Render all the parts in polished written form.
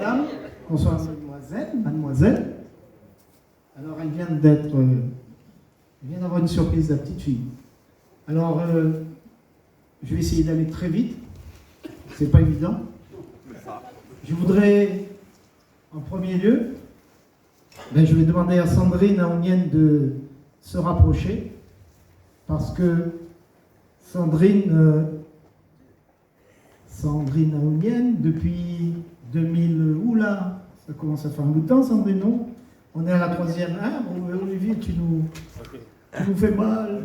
madame, bonsoir mademoiselle. Alors elle vient d'être, elle vient d'avoir une surprise, la petite fille. Alors je vais essayer d'aller très vite, c'est pas évident. Je voudrais, en premier lieu, je vais demander à Sandrine Aounienne de se rapprocher, parce que Sandrine Aounienne, depuis 2000, oula, ça commence à faire un bout de temps, Sandrine, non? On est à la 3e. Ah, bon, Olivier, tu nous fais mal.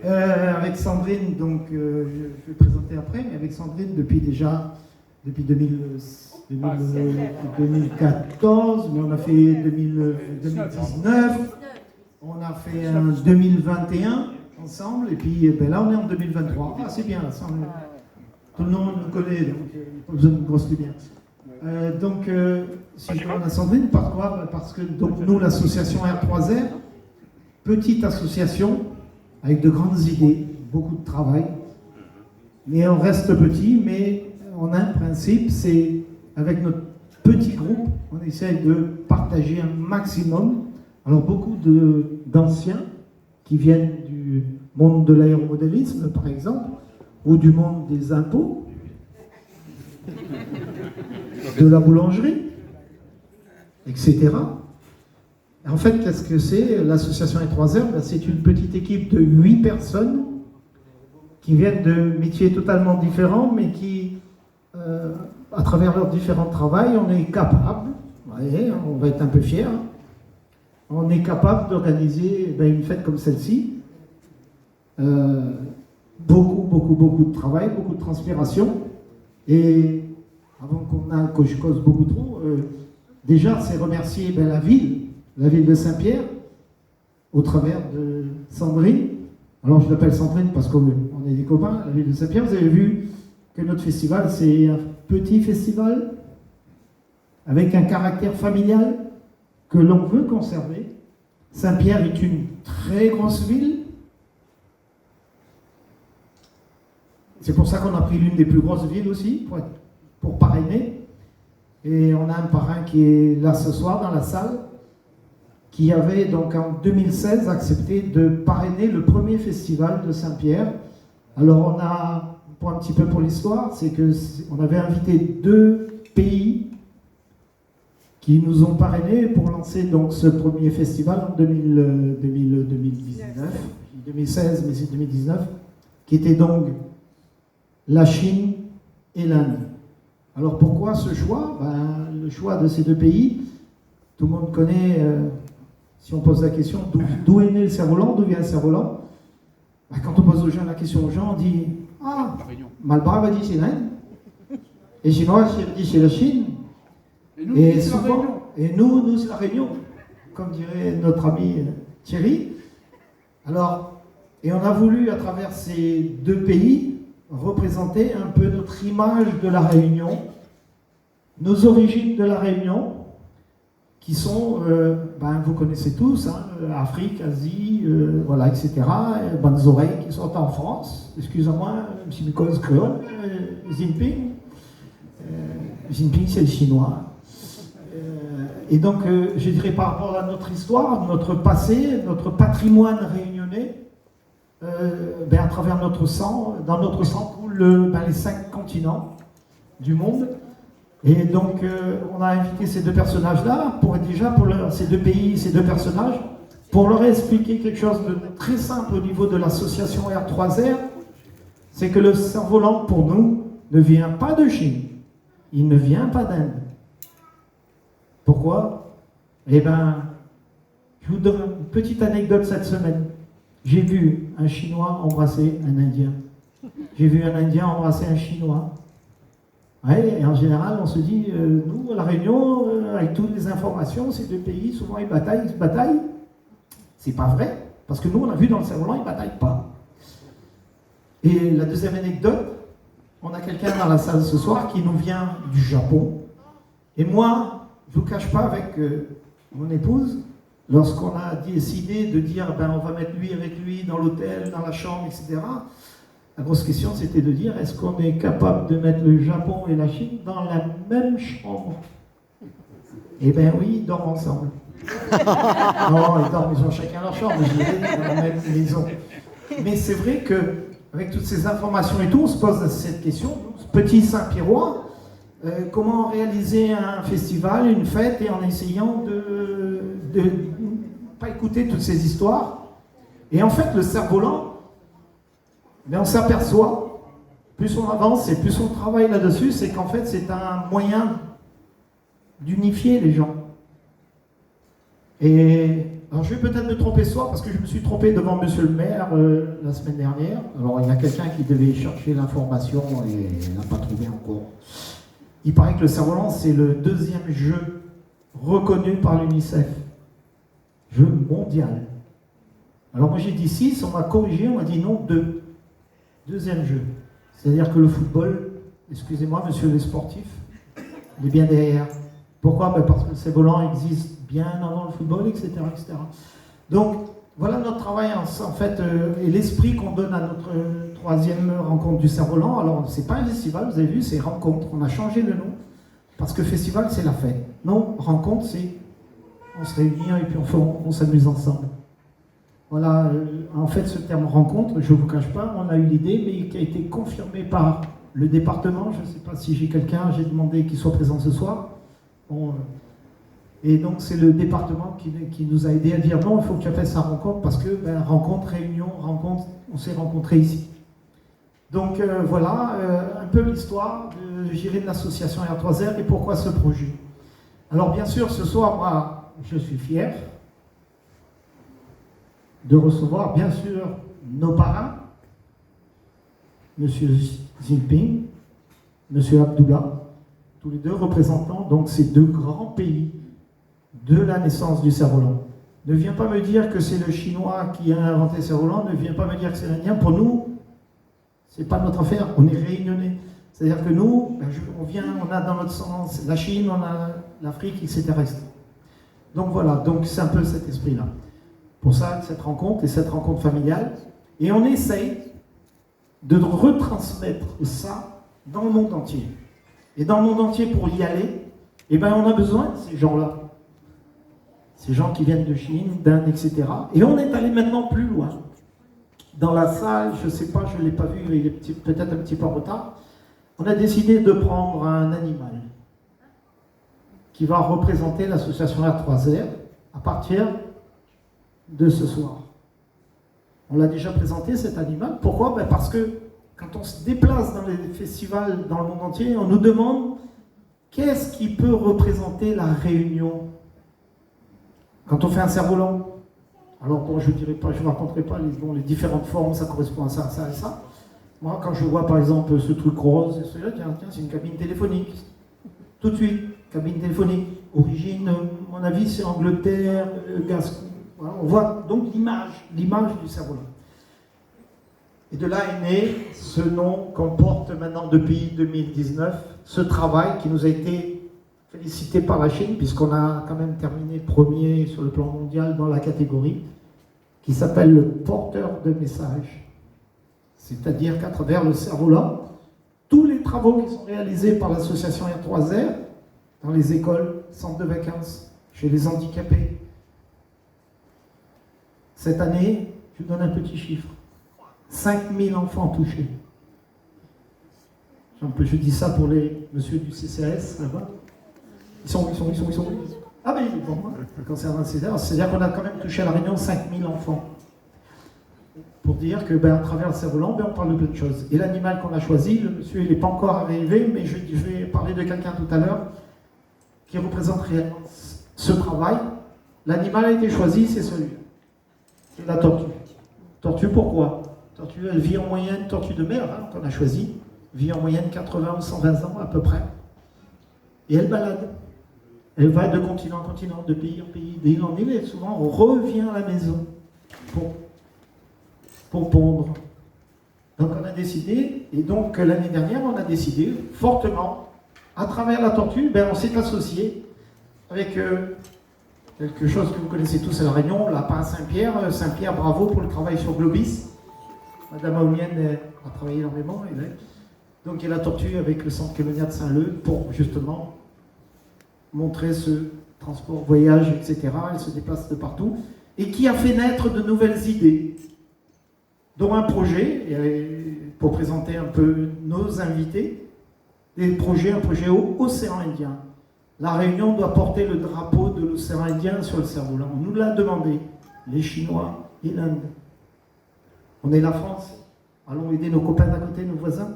Avec Sandrine, donc, je vais présenter après, mais avec Sandrine, depuis 2014, mais on a fait 2019, on a fait un 2021 ensemble, et puis là, on est en 2023. Ah, c'est bien, là, tout le monde nous connaît, donc il n'y a pas besoin de grosse lumière. Donc, si je demande à Sandrine, pourquoi? Parce que donc, nous, l'association R3R, petite association, avec de grandes idées, beaucoup de travail, mais on reste petit, mais on a un principe, c'est avec notre petit groupe, on essaye de partager un maximum. Alors, beaucoup d'anciens qui viennent du monde de l'aéromodélisme, par exemple, ou du monde des impôts, de la boulangerie, etc. En fait, qu'est-ce que c'est? L'association R3R, c'est une petite équipe de 8 personnes qui viennent de métiers totalement différents, mais qui, à travers leurs différents travails, on est capable, voyez, on va être un peu fiers, on est capable d'organiser une fête comme celle-ci. Beaucoup de travail, beaucoup de transpiration. Et avant que je cause beaucoup trop, déjà c'est remercier la ville de Saint-Pierre, au travers de Sandrine. Alors je l'appelle Sandrine parce qu'on est des copains, la ville de Saint-Pierre. Vous avez vu que notre festival, c'est un petit festival avec un caractère familial que l'on veut conserver. Saint-Pierre est une très grosse ville. C'est pour ça qu'on a pris l'une des plus grosses villes aussi, pour parrainer. Et on a un parrain qui est là ce soir dans la salle, qui avait donc en 2016 accepté de parrainer le premier festival de Saint-Pierre. Alors on a, pour un petit peu pour l'histoire, c'est qu'on avait invité 2 pays qui nous ont parrainés pour lancer donc ce premier festival en 2016, mais c'est 2019, qui était donc la Chine et l'Inde. Alors pourquoi ce choix? Le choix de ces 2 pays, tout le monde connaît, si on pose la question, d'où est né le cerf-volant, d'où vient le cerf-volant? Quand on pose la question aux gens, on dit « Ah, Malbras va dire c'est l'Inde, et Chinois dit c'est la Chine, et nous c'est la Réunion, comme dirait notre ami Thierry. » Alors, et on a voulu, à travers ces 2 pays, représenter un peu notre image de la Réunion, nos origines de la Réunion, qui sont, vous connaissez tous, Afrique, Asie, voilà, etc. Bonnes oreilles qui sont en France, excusez-moi, M. Nicolas créole, Jinping. Jinping, c'est le chinois. Et donc, je dirais par rapport à notre histoire, notre passé, notre patrimoine réunionnais, à travers notre sang, dans notre sang coulent les 5 continents du monde. Et donc, on a invité ces 2 personnages-là, pour ces 2 pays, ces 2 personnages, pour leur expliquer quelque chose de très simple au niveau de l'association R3R, c'est que le cerf-volant, pour nous, ne vient pas de Chine, il ne vient pas d'Inde. Pourquoi? Je vous donne une petite anecdote cette semaine. J'ai vu un Chinois embrasser un Indien. J'ai vu un Indien embrasser un Chinois. Ouais, et en général, on se dit, nous, à La Réunion, avec toutes les informations, ces 2 pays, souvent ils se bataillent. C'est pas vrai, parce que nous, on a vu dans le cerf-volant, ils ne bataillent pas. Et la deuxième anecdote, on a quelqu'un dans la salle ce soir qui nous vient du Japon. Et moi, je ne vous cache pas, avec mon épouse, lorsqu'on a décidé de dire, on va mettre lui avec lui dans l'hôtel, dans la chambre, etc., La grosse question, c'était de dire, est-ce qu'on est capable de mettre le Japon et la Chine dans la même chambre? Eh bien oui, ils dorment ensemble. Non, ils ont chacun leur chambre, je dirais, dans la même maison. Mais c'est vrai qu'avec toutes ces informations et tout, on se pose cette question, petit Saint-Pierrois, comment réaliser un festival, une fête, et en essayant de pas écouter toutes ces histoires. Et en fait, le cerf-volant, mais on s'aperçoit, plus on avance et plus on travaille là-dessus, c'est qu'en fait, c'est un moyen d'unifier les gens. Et alors, je vais peut-être me tromper ce soir, parce que je me suis trompé devant monsieur le maire la semaine dernière. Alors, il y a quelqu'un qui devait chercher l'information et il n'a pas trouvé encore. Il paraît que le cerf-volant, c'est le deuxième jeu reconnu par l'UNICEF. Jeu mondial. Alors moi j'ai dit 6, on m'a corrigé, on m'a dit non, 2. Deuxième jeu. C'est-à-dire que le football, excusez-moi monsieur les sportifs, il est bien derrière. Pourquoi? Parce que le cerf-volant existe bien avant le football, etc., etc. Donc voilà notre travail en fait, et l'esprit qu'on donne à notre troisième rencontre du cerf-volant. Alors c'est pas un festival, vous avez vu, c'est rencontre. On a changé le nom, parce que festival c'est la fête. Non, rencontre c'est on se réunit et puis on s'amuse ensemble. Voilà, en fait, ce terme rencontre, je ne vous cache pas, on a eu l'idée, mais qui a été confirmé par le département. Je ne sais pas si j'ai quelqu'un, j'ai demandé qu'il soit présent ce soir. Bon, et donc, c'est le département qui nous a aidé à dire non, il faut que tu fasses sa rencontre, parce que rencontre, réunion, rencontre, on s'est rencontrés ici. Donc, voilà un peu l'histoire de l'association R3R et pourquoi ce projet. Alors, bien sûr, ce soir, moi, je suis fier de recevoir, bien sûr, nos parrains, M. Jinping, M. Abdullah, tous les deux représentants, donc ces deux grands pays de la naissance du cerf-volant. Ne viens pas me dire que c'est le Chinois qui a inventé le cerf-volant, ne viens pas me dire que c'est l'Indien. Pour nous, c'est pas notre affaire, on est réunionnais. C'est-à-dire que nous, on a dans notre sens la Chine, on a l'Afrique, etc. Donc voilà, donc c'est un peu cet esprit-là. Pour ça, cette rencontre et cette rencontre familiale. Et on essaye de retransmettre ça dans le monde entier. Et dans le monde entier, pour y aller, eh ben, on a besoin de ces gens-là. Ces gens qui viennent de Chine, d'Inde, etc. Et on est allé maintenant plus loin. Dans la salle, je ne sais pas, je ne l'ai pas vu, il est peut-être un petit peu en retard. On a décidé de prendre un animal qui va représenter l'association R3R à partir de ce soir. On l'a déjà présenté, cet animal. Pourquoi? Parce que quand on se déplace dans les festivals dans le monde entier, on nous demande qu'est-ce qui peut représenter la Réunion quand on fait un cerf-volant. Alors bon, je ne raconterai pas les différentes formes, ça correspond à ça, ça et ça. Moi, quand je vois par exemple ce truc rose, tiens, c'est une cabine téléphonique. Tout de suite, cabine téléphonique. Origine, à mon avis, c'est Angleterre, Gascon. Voilà, on voit donc l'image du cerf-volant. Et de là est né ce nom qu'on porte maintenant depuis 2019, ce travail qui nous a été félicité par la Chine, puisqu'on a quand même terminé premier sur le plan mondial dans la catégorie, qui s'appelle le porteur de messages. C'est-à-dire qu'à travers le cerf-volant, tous les travaux qui sont réalisés par l'association R3R, dans les écoles, centres de vacances, chez les handicapés, cette année, je vous donne un petit chiffre, 5000 enfants touchés. Je dis ça pour les monsieur du CCAS, là-bas. Ils sont où? Ah ben, bon, concernant le CCAS, c'est-à-dire qu'on a quand même touché à la Réunion 5000 enfants. Pour dire que, à travers le cerf-volant, on parle de plein de choses. Et l'animal qu'on a choisi, le monsieur, il n'est pas encore arrivé, mais je vais parler de quelqu'un tout à l'heure qui représente réellement ce travail. L'animal a été choisi, c'est celui-là. C'est la tortue. Tortue, pourquoi? Tortue, elle vit en moyenne, tortue de mer, qu'on a choisi, vit en moyenne 80 ou 120 ans à peu près. Et elle balade. Elle va de continent en continent, de pays en pays, d'île en île, et souvent on revient à la maison pour pondre. Donc on a décidé, et donc l'année dernière, on a décidé fortement, à travers la tortue, on s'est associé avec quelque chose que vous connaissez tous à La Réunion, la Lapin Saint-Pierre. Saint-Pierre, bravo pour le travail sur Globis. Madame Aoulienne a travaillé énormément. Donc il y a la tortue avec le centre Kémenia de Saint-Leu pour justement montrer ce transport, voyage, etc. Elle se déplace de partout. Et qui a fait naître de nouvelles idées, dont un projet, pour présenter un peu nos invités, un projet Océan Indien. La Réunion doit porter le drapeau de l'océan Indien sur le cerf-volant. On nous l'a demandé, les Chinois et l'Inde. On est la France, allons aider nos copains d'à côté, nos voisins.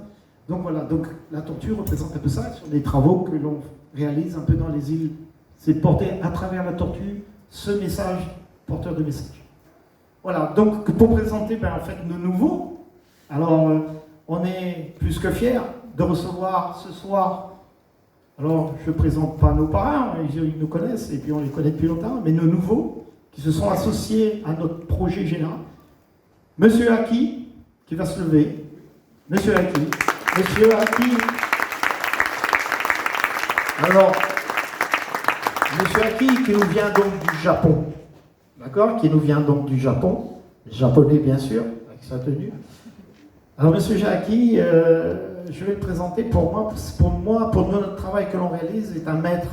Donc voilà, donc la tortue représente un peu ça, sur des travaux que l'on réalise un peu dans les îles. C'est de porter à travers la tortue ce message, porteur de message. Voilà, donc pour présenter en fait nos nouveaux, alors on est plus que fiers de recevoir ce soir, alors je ne présente pas nos parrains, ils nous connaissent et puis on les connaît depuis longtemps, mais nos nouveaux qui se sont associés à notre projet général. Monsieur Aki, qui va se lever. Monsieur Aki. Monsieur Aki. Alors, Monsieur Aki qui nous vient donc du Japon. D'accord? Qui nous vient donc du Japon. Japonais, bien sûr, avec sa tenue. Alors, Monsieur Aki, je vais le présenter pour notre travail que l'on réalise, est un maître.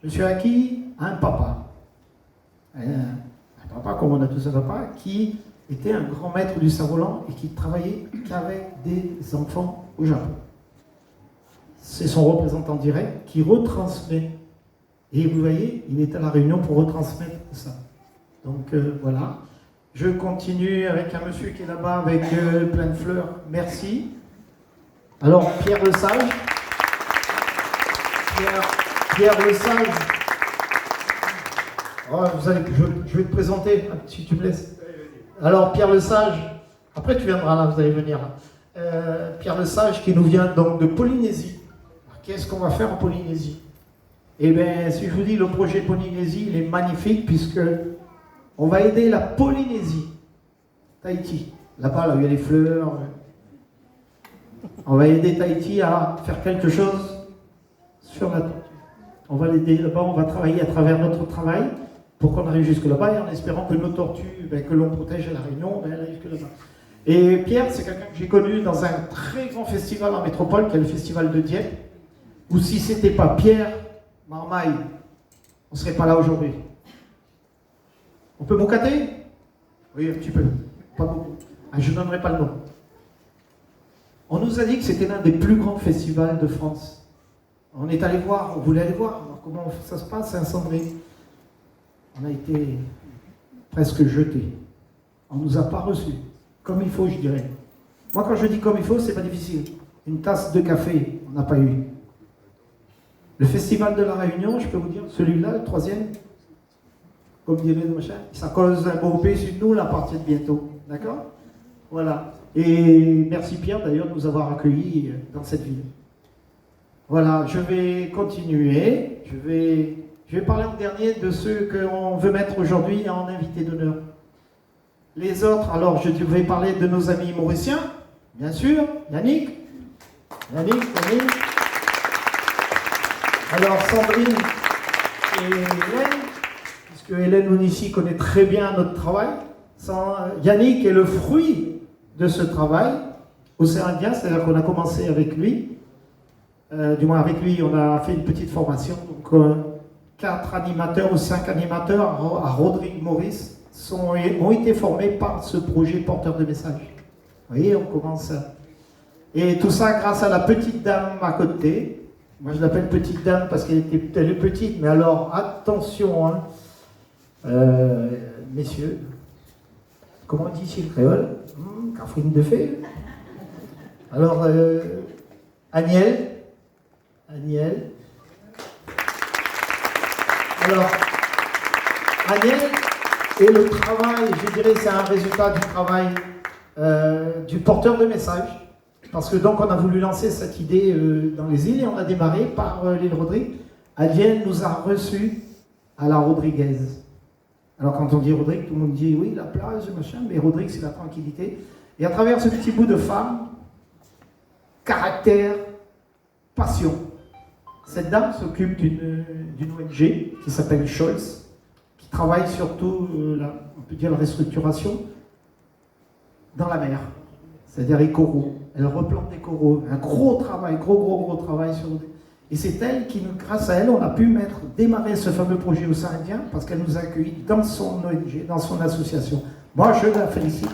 Monsieur Aki a un papa. Un papa, comme on a tous un papa, qui était un grand maître du cerf-volant et qui travaillait qu'avec des enfants au Japon. C'est son représentant direct qui retransmet. Et vous voyez, il est à La Réunion pour retransmettre ça. Donc voilà. Je continue avec un monsieur qui est là-bas avec plein de fleurs. Merci. Alors, Pierre Le Sage. Pierre Le Sage. Oh, je vais te présenter, si tu me laisses. Alors, Pierre Le Sage, après tu viendras là, vous allez venir. Pierre Le Sage qui nous vient donc de Polynésie. Qu'est-ce qu'on va faire en Polynésie? Eh bien, si je vous dis le projet Polynésie, il est magnifique puisque on va aider la Polynésie, Tahiti, là-bas, là où il y a les fleurs. On va aider Tahiti à faire quelque chose sur la tortue. On va l'aider là-bas, on va travailler à travers notre travail pour qu'on arrive jusque là-bas et en espérant que nos tortues, que l'on protège à La Réunion, elles arrivent jusque là-bas. Et Pierre, c'est quelqu'un que j'ai connu dans un très grand festival en métropole, qui est le festival de Dieppe, où si ce n'était pas Pierre Marmaille, on ne serait pas là aujourd'hui. On peut m'encater? Oui, un petit peu. Pas beaucoup. Je ne donnerai pas le nom. On nous a dit que c'était l'un des plus grands festivals de France. On est allé voir, on voulait aller voir comment ça se passe à Saint-Cendré. On a été presque jetés. On ne nous a pas reçus. Comme il faut, je dirais. Moi, quand je dis comme il faut, c'est pas difficile. Une tasse de café, on n'a pas eu. Le festival de La Réunion, je peux vous dire, celui-là, le troisième, comme dirait le machin, ça cause un beau pays sur nous, là, à partir de bientôt. D'accord? Voilà. Et merci Pierre, d'ailleurs, de nous avoir accueillis dans cette ville. Voilà, je vais continuer. Je vais parler en dernier de ceux qu'on veut mettre aujourd'hui en invité d'honneur. Les autres, alors je vais parler de nos amis mauriciens, bien sûr, Yannick. Alors Sandrine et Hélène, puisque Hélène Onici connaît très bien notre travail. Yannick est le fruit de ce travail Océan Indien, c'est-à-dire qu'on a commencé avec lui. Du moins avec lui, on a fait une petite formation. Donc 4 animateurs ou 5 animateurs à Rodrigue Maurice ont été formés par ce projet porteur de message. Vous voyez, on commence. Et tout ça grâce à la petite dame à côté. Moi, je l'appelle petite dame parce qu'elle est petite, mais alors attention, hein. Messieurs, comment on dit ici le créole? Catherine de Fée. Alors, Aniel. Alors, Aniel, et le travail, je dirais, c'est un résultat du travail du porteur de message. Parce que donc on a voulu lancer cette idée dans les îles et on a démarré par l'île Rodrigue. Adiel nous a reçus à la Rodriguez. Alors quand on dit Rodrigue, tout le monde dit oui, la plage, machin, mais Rodrigue c'est la tranquillité. Et à travers ce petit bout de femme, caractère, passion. Cette dame s'occupe d'une ONG qui s'appelle Scholz, qui travaille surtout, on peut dire, la restructuration dans la mer. c'est-à-dire les coraux. Elle replante des coraux. Un gros travail, gros travail sur... Et c'est elle qui, grâce à elle, on a pu démarrer ce fameux projet Océan Indien parce qu'elle nous a accueillis dans son ONG, dans son association. Moi, je la félicite.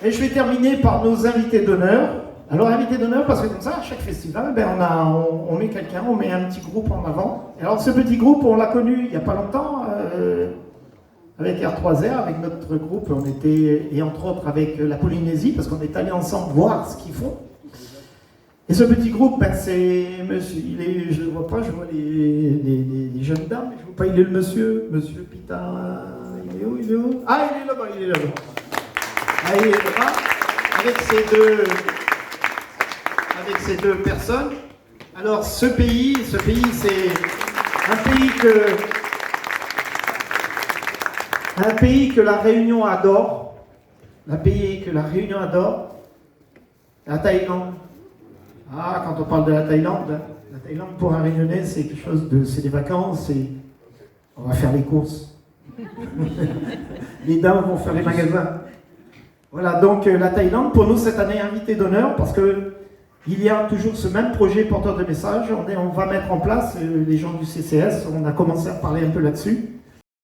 Et je vais terminer par nos invités d'honneur. Alors, invités d'honneur, parce que comme ça, à chaque festival, on met quelqu'un, on met un petit groupe en avant. Et alors, ce petit groupe, on l'a connu il n'y a pas longtemps, avec R3R, avec notre groupe, on était, et entre autres avec la Polynésie, parce qu'on est allés ensemble voir ce qu'ils font. Et ce petit groupe, c'est monsieur, je ne le vois pas, je vois les jeunes dames, mais je ne vois pas, il est le monsieur Pita, il est où Ah, il est là-bas, Ah, il est là-bas, avec ces deux personnes. Alors, ce pays, c'est un pays que la Réunion adore. La Thaïlande. Ah, quand on parle de la Thaïlande pour un Réunionnais, c'est quelque chose c'est des vacances, on va faire les courses. Les dames vont faire les magasins. Voilà, donc la Thaïlande, pour nous, cette année, invité d'honneur, parce que il y a toujours ce même projet porteur de message. On va mettre en place, les gens du CCS, on a commencé à parler un peu là-dessus.